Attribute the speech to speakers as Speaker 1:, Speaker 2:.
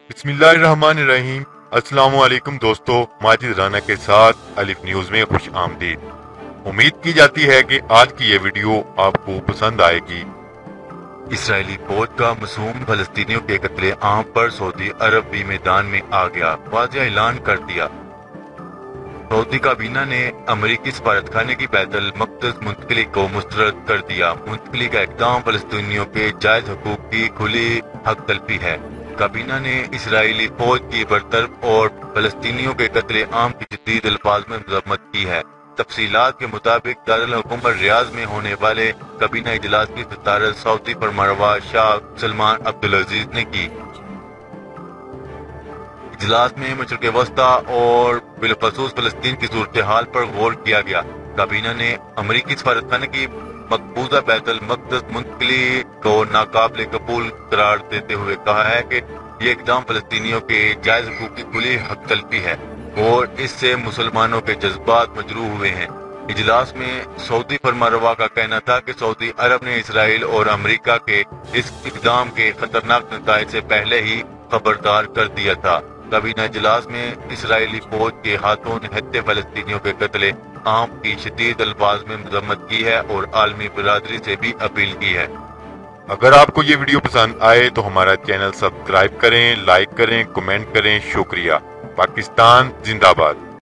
Speaker 1: बिस्मिल्लाहिर्रहमानिर्रहीम। अस्सलाम वालेकुम दोस्तों, माजिद राना के साथ अलिफ न्यूज में खुश आमदीद। उम्मीद की जाती है कि आज की ये वीडियो आपको पसंद आएगी। इसराइली फौज का मासूम फलस्तीनियों के कत्ले आम पर सऊदी अरब भी मैदान में आ गया, वाज़ेह ऐलान कर दिया। सऊदी काबीना ने अमरीकी सफारतखाने की बैतुल मक़दस मुंतकली को मुस्तरद कर दिया। मुंतकली का इक़दाम फलस्तीनियों के जायज हकूक की खुली हक तलफी है। काबीना ने इसराइली फौज की बरतरफ और फलस्तीनियों के कत्ले आम की जदीद अल्फाज में मज़म्मत की है। तफसीलात के मुताबिक दारुल हुकूमत रियाज में होने वाले काबीना इजलास की सदारत सऊदी फरमानरवा शाह सलमान अब्दुल अजीज ने की। इजलास में मशरिक़ वस्ता और बिलखसूस फलस्तीन की सूरत हाल पर गौर किया गया। काबीना ने अमरीकी सफारतखाने की मकबूजा बैतुल मक़दस मुंतकली को नाकाबिल कबूल करार देते हुए कहा है कि ये इक़दाम फलस्तीनियों के जायज हकूक़ की खुली हक तलफी है और इससे मुसलमानों के जज्बात मजरूह हुए हैं। इजलास में सऊदी फरमानरवा का कहना था कि सऊदी अरब ने इसराइल और अमेरिका के इस इक़दाम के खतरनाक नताइज से पहले ही खबरदार कर दिया था। काबीना इजलास में इसराइली फौज के हाथों निहत्थे फलस्तीनियों के कत्ले आम की शदीद अल्फाज में मज़म्मत की है और आलमी बिरादरी से भी अपील की है। अगर आपको ये वीडियो पसंद आए तो हमारा चैनल सब्सक्राइब करें, लाइक करें, कमेंट करें। शुक्रिया। पाकिस्तान जिंदाबाद।